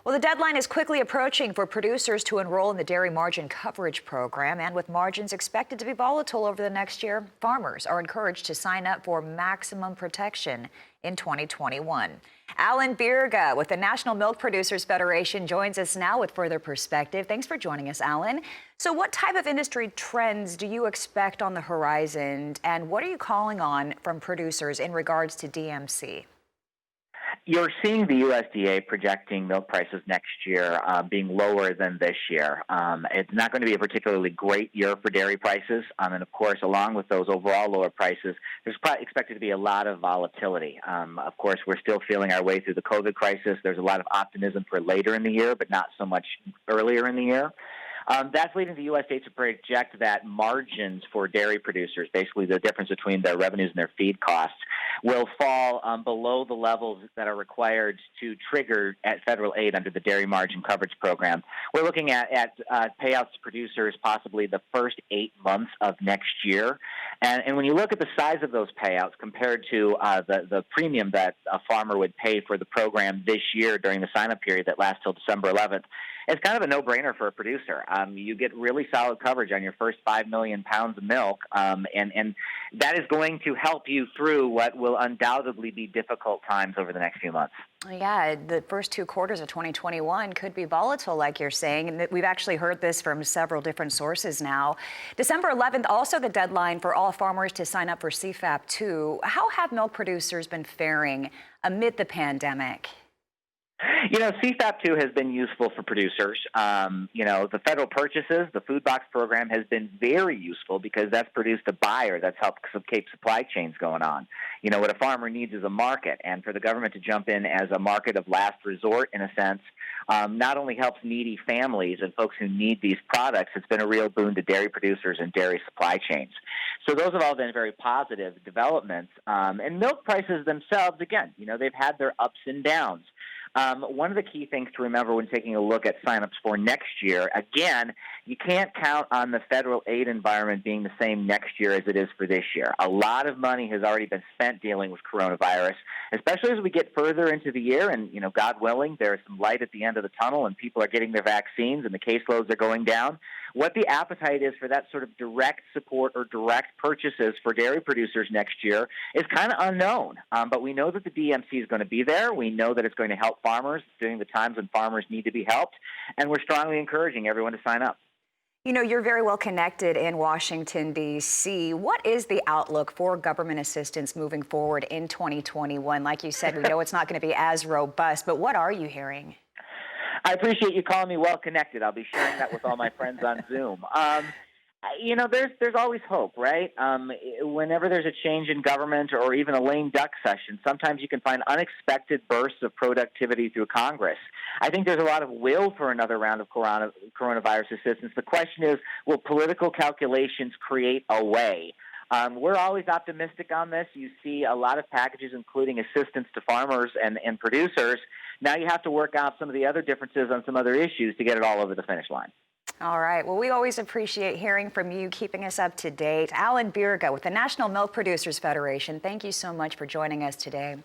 Well, the deadline is quickly approaching for producers to enroll in the Dairy Margin Coverage Program, and with margins expected to be volatile over the next year, farmers are encouraged to sign up for maximum protection in 2021. Alan Bierga with the National Milk Producers Federation joins us now with further perspective. Thanks for joining us, Alan. So what type of industry trends do you expect on the horizon, and what are you calling on from producers in regards to DMC? You're seeing the USDA projecting milk prices next year being lower than this year. It's not going to be a particularly great year for dairy prices. And of course, along with those overall lower prices, there's probably expected to be a lot of volatility. Of course, we're still feeling our way through the COVID crisis. There's a lot of optimism for later in the year, but not so much earlier in the year. That's leading the USDA to project that margins for dairy producers, basically the difference between their revenues and their feed costs, will fall below the levels that are required to trigger at federal aid under the Dairy Margin Coverage Program. We're looking at payouts to producers possibly the first 8 months of next year. And when you look at the size of those payouts compared to the premium that a farmer would pay for the program this year during the sign-up period that lasts till December 11th, it's kind of a no-brainer for a producer. You get really solid coverage on your first 5 million pounds of milk, and that is going to help you through what will undoubtedly be difficult times over the next few months. Yeah, the first 2 quarters of 2021 could be volatile, like you're saying, and we've actually heard this from several different sources now. December 11th, also the deadline for all farmers to sign up for CFAP2. How have milk producers been faring amid the pandemic? You know, CFAP2 has been useful for producers. The federal purchases, the food box program has been very useful because that's produced a buyer that's helped keep supply chains going on. You know, what a farmer needs is a market, and for the government to jump in as a market of last resort, in a sense, not only helps needy families and folks who need these products, it's been a real boon to dairy producers and dairy supply chains. So those have all been very positive developments. And milk prices themselves, again, they've had their ups and downs. One of the key things to remember when taking a look at signups for next year, again, you can't count on the federal aid environment being the same next year as it is for this year. A lot of money has already been spent dealing with coronavirus, especially as we get further into the year and, God willing, there is some light at the end of the tunnel and people are getting their vaccines and the caseloads are going down. What the appetite is for that sort of direct support or direct purchases for dairy producers next year is kind of unknown. But we know that the DMC is going to be there. We know that it's going to help farmers during the times when farmers need to be helped. And we're strongly encouraging everyone to sign up. You're very well connected in Washington, D.C. What is the outlook for government assistance moving forward in 2021? Like you said, we know it's not going to be as robust, but what are you hearing? I appreciate you calling me well connected. I'll be sharing that with all my friends on Zoom. There's always hope, right? Whenever there's a change in government or even a lame duck session, sometimes you can find unexpected bursts of productivity through Congress. I think there's a lot of will for another round of coronavirus assistance. The question is, will political calculations create a way? We're always optimistic on this. You see a lot of packages, including assistance to farmers and producers. Now you have to work out some of the other differences on some other issues to get it all over the finish line. All right. Well, we always appreciate hearing from you, keeping us up to date. Alan Bierga with the National Milk Producers Federation, thank you so much for joining us today.